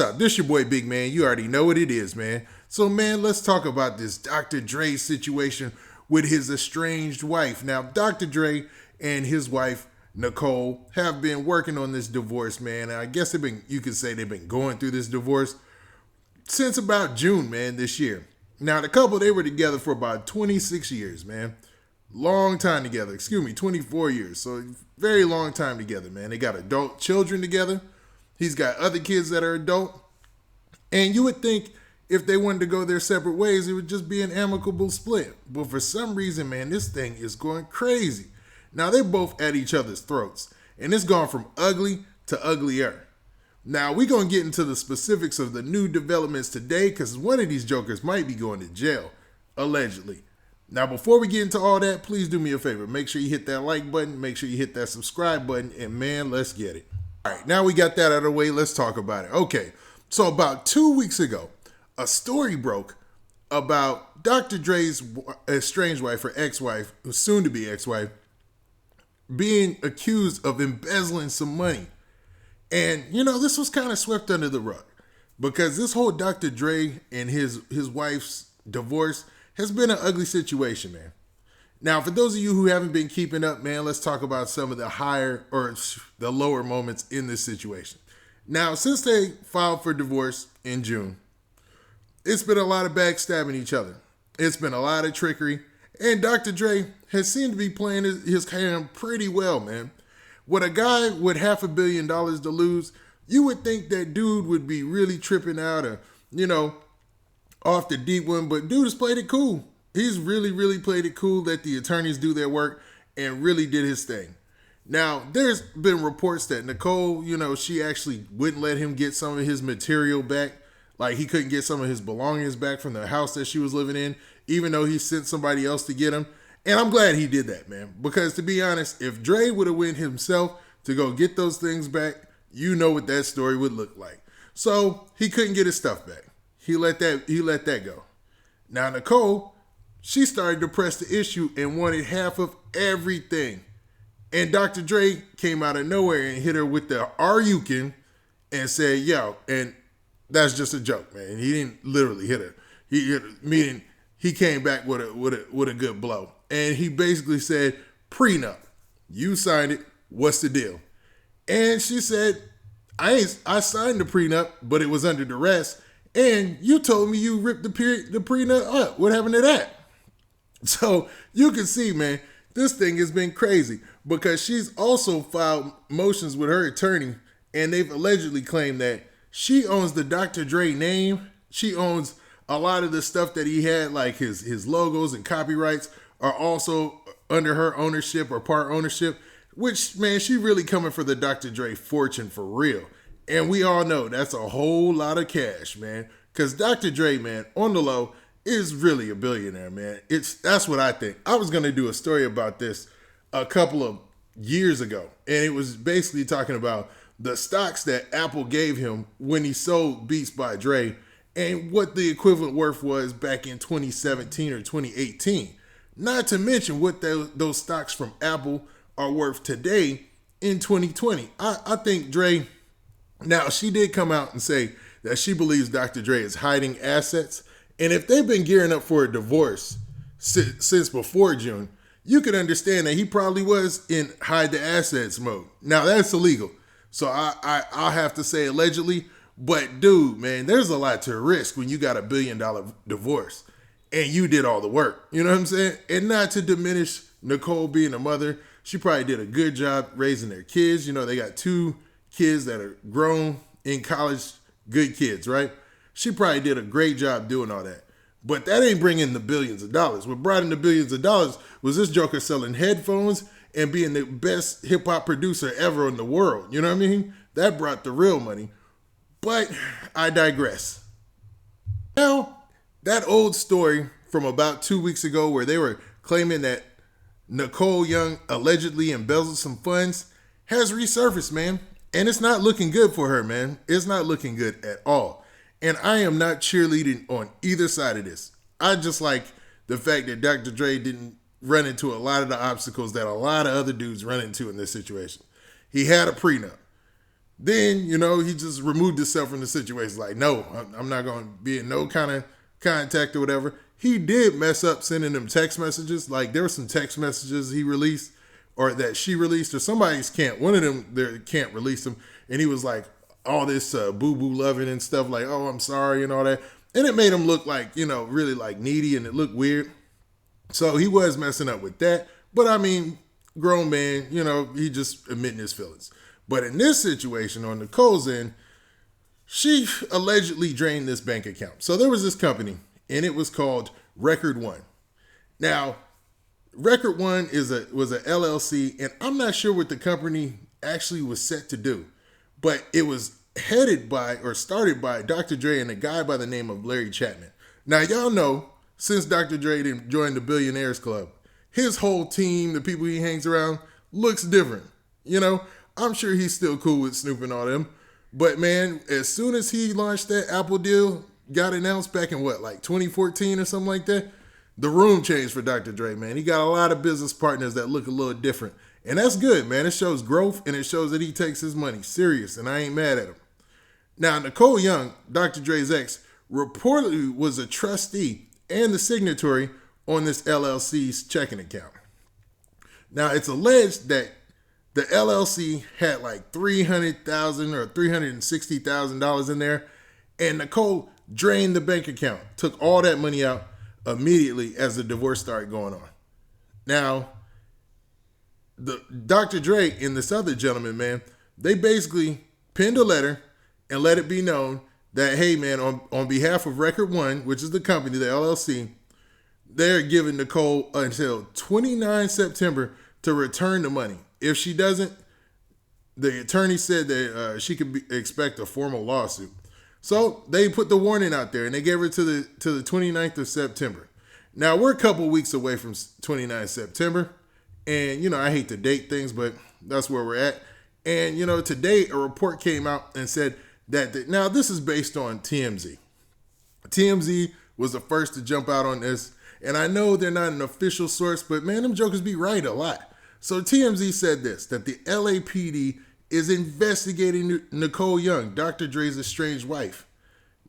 up? This your boy Big Man. You already know what it is, man. So, man, let's talk about this Dr. Dre situation with his estranged wife. Now, Dr. Dre and his wife, Nicole, have been working on this divorce, man. I guess you could say they've been going through this divorce since about June, man, this year. Now, the couple, they were together for about 26 years, man. Long time together. 24 years. So, very long time together, man. They got adult children together. He's got other kids that are adult. And you would think if they wanted to go their separate ways, it would just be an amicable split. But for some reason, man, this thing is going crazy. Now, they're both at each other's throats. And it's gone from ugly to uglier. Now, we're going to get into the specifics of the new developments today because one of these jokers might be going to jail, allegedly. Now, before we get into all that, please do me a favor. Make sure you hit that like button. Make sure you hit that subscribe button. And, man, let's get it. All right, now we got that out of the way. Let's talk about it. Okay, so about 2 weeks ago, a story broke about Dr. Dre's estranged wife or ex-wife, soon to be ex-wife, being accused of embezzling some money. And, this was kind of swept under the rug because this whole Dr. Dre and his wife's divorce has been an ugly situation, man. Now, for those of you who haven't been keeping up, man, let's talk about some of the higher or the lower moments in this situation. Now, since they filed for divorce in June, it's been a lot of backstabbing each other. It's been a lot of trickery. And Dr. Dre has seemed to be playing his hand pretty well, man. With a guy with $500 million to lose, you would think that dude would be really tripping out or, off the deep one. But dude has played it cool. He's really, really played it cool, let the attorneys do their work, and really did his thing. Now, there's been reports that Nicole, she actually wouldn't let him get some of his material back. Like, he couldn't get some of his belongings back from the house that she was living in, even though he sent somebody else to get him. And I'm glad he did that, man. Because, to be honest, if Dre would have went himself to go get those things back, you know what that story would look like. So, he couldn't get his stuff back. He let that go. Now, Nicole, she started to press the issue and wanted half of everything. And Dr. Dre came out of nowhere and hit her with the "are you kin" and said, yo, and that's just a joke, man. He didn't literally hit her. Meaning he came back with a good blow. And he basically said, prenup. You signed it. What's the deal? And she said, I signed the prenup, but it was under duress. And you told me you ripped the prenup up. What happened to that? So you can see, man, this thing has been crazy because she's also filed motions with her attorney and they've allegedly claimed that she owns the Dr. Dre name. She owns a lot of the stuff that he had, like his logos and copyrights are also under her ownership or part ownership, which, man, she really coming for the Dr. Dre fortune for real. And we all know that's a whole lot of cash, man, because Dr. Dre, man, on the low, is really a billionaire, man. That's what I think. I was going to do a story about this a couple of years ago, and it was basically talking about the stocks that Apple gave him when he sold Beats by Dre and what the equivalent worth was back in 2017 or 2018. Not to mention what those stocks from Apple are worth today in 2020. I think Dre, now she did come out and say that she believes Dr. Dre is hiding assets. And if they've been gearing up for a divorce since before June, you could understand that he probably was in hide the assets mode. Now, that's illegal. So I'll have to say allegedly. But, dude, man, there's a lot to risk when you got $1 billion divorce and you did all the work. You know what I'm saying? And not to diminish Nicole being a mother. She probably did a good job raising their kids. They got 2 kids that are grown in college, good kids, right? She probably did a great job doing all that. But that ain't bringing the billions of dollars. What brought in the billions of dollars was this joker selling headphones and being the best hip-hop producer ever in the world. You know what I mean? That brought the real money. But I digress. Now, that old story from about 2 weeks ago where they were claiming that Nicole Young allegedly embezzled some funds has resurfaced, man. And it's not looking good for her, man. It's not looking good at all. And I am not cheerleading on either side of this. I just like the fact that Dr. Dre didn't run into a lot of the obstacles that a lot of other dudes run into in this situation. He had a prenup. Then, he just removed himself from the situation. Like, no, I'm not going to be in no kind of contact or whatever. He did mess up sending them text messages. Like, there were some text messages he released or that she released, or somebody's can't. One of them there can't release them. And he was like, all this boo-boo loving and stuff, like, oh, I'm sorry and all that. And it made him look like, really like needy, and it looked weird. So he was messing up with that. But I mean, grown man, he just admitting his feelings. But in this situation, on Nicole's end, she allegedly drained this bank account. So there was this company, and it was called Record One. Now, Record One was a LLC, and I'm not sure what the company actually was set to do, but it was headed by or started by Dr. Dre and a guy by the name of Larry Chapman. Now, y'all know, since Dr. Dre joined the Billionaires Club, his whole team, the people he hangs around, looks different. I'm sure he's still cool with Snoop and all them. But man, as soon as he launched that Apple deal, got announced back in 2014 or something like that, the room changed for Dr. Dre, man. He got a lot of business partners that look a little different. And that's good, man. It shows growth, and it shows that he takes his money serious, and I ain't mad at him. Now, Nicole Young, Dr. Dre's ex, reportedly was a trustee and the signatory on this LLC's checking account. Now, it's alleged that the LLC had like $300,000 or $360,000 in there, and Nicole drained the bank account, took all that money out immediately as the divorce started going on. Now, the Dr. Dre and this other gentleman, man, they basically penned a letter and let it be known that, hey, man, on behalf of Record One, which is the company, the LLC, they're giving Nicole until 29 September to return the money. If she doesn't, the attorney said that she could expect a formal lawsuit. So they put the warning out there, and they gave her to the 29th of September. Now, we're a couple weeks away from 29 September, and, I hate to date things, but that's where we're at. And, today a report came out and said that, now this is based on TMZ. TMZ was the first to jump out on this, and I know they're not an official source, but man, them jokers be right a lot. So TMZ said this, that the LAPD is investigating Nicole Young, Dr. Dre's estranged wife.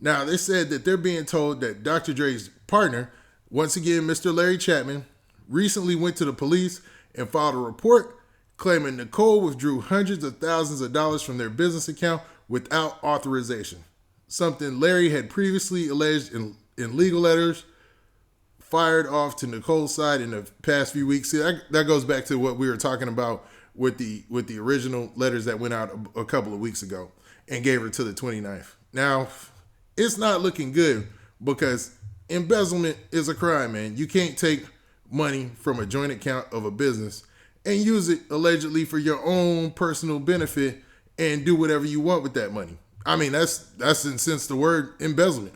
Now, they said that they're being told that Dr. Dre's partner, once again, Mr. Larry Chapman, recently went to the police and filed a report claiming Nicole withdrew hundreds of thousands of dollars from their business account without authorization. Something Larry had previously alleged in legal letters fired off to Nicole's side in the past few weeks. See, that goes back to what we were talking about with the original letters that went out a couple of weeks ago and gave her to the 29th. Now, it's not looking good because embezzlement is a crime, man. You can't take money from a joint account of a business and use it allegedly for your own personal benefit and do whatever you want with that money. I mean, that's since the word embezzlement.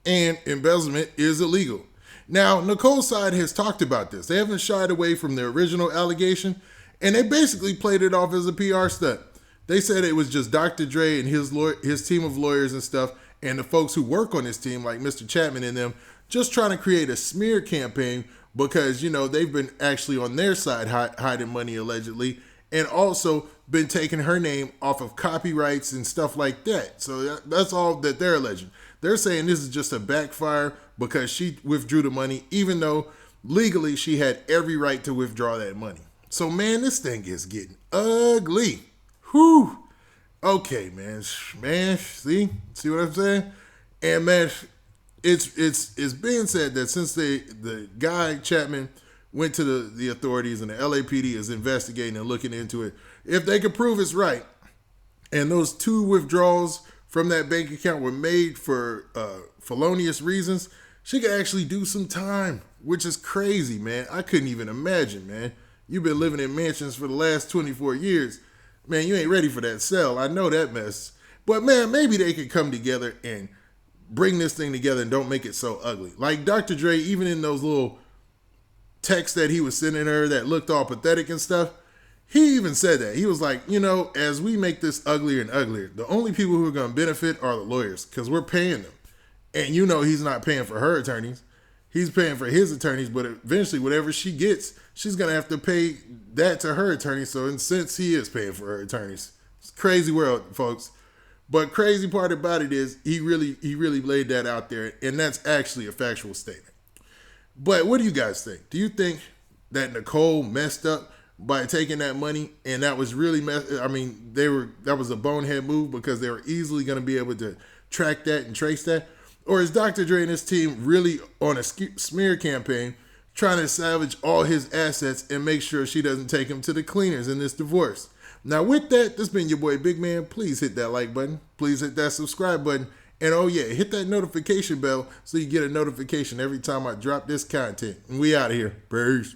And embezzlement is illegal. Now, Nicole's side has talked about this. They haven't shied away from their original allegation, and they basically played it off as a PR stunt. They said it was just Dr. Dre and his team of lawyers and stuff, and the folks who work on his team, like Mr. Chapman and them, just trying to create a smear campaign because, they've been actually on their side hiding money allegedly, and also been taking her name off of copyrights and stuff like that. So that's all that they're alleging. They're saying this is just a backfire because she withdrew the money, even though legally she had every right to withdraw that money. So, man, this thing is getting ugly. Whew. Okay, man. See what I'm saying? And, man, it's being said that since the guy, Chapman, went to the authorities and the LAPD is investigating and looking into it, if they could prove it's right, and those 2 withdrawals from that bank account were made for felonious reasons, she could actually do some time, which is crazy, man. I couldn't even imagine, man. You've been living in mansions for the last 24 years. Man, you ain't ready for that cell. I know that mess. But, man, maybe they could come together and bring this thing together and don't make it so ugly. Like Dr. Dre, even in those little texts that he was sending her that looked all pathetic and stuff, he even said that. He was like, as we make this uglier and uglier, the only people who are going to benefit are the lawyers because we're paying them. And he's not paying for her attorneys. He's paying for his attorneys, but eventually whatever she gets, she's going to have to pay that to her attorney. So in a sense, he is paying for her attorneys. It's crazy world, folks. But crazy part about it is he really laid that out there, and that's actually a factual statement. But what do you guys think? Do you think that Nicole messed up by taking that money, and that was really that was a bonehead move because they were easily going to be able to track that and trace that? Or is Dr. Dre and his team really on a smear campaign trying to salvage all his assets and make sure she doesn't take him to the cleaners in this divorce? Now, with that, this has been your boy Big Man. Please hit that like button. Please hit that subscribe button. And oh yeah, hit that notification bell so you get a notification every time I drop this content. And we out of here. Peace.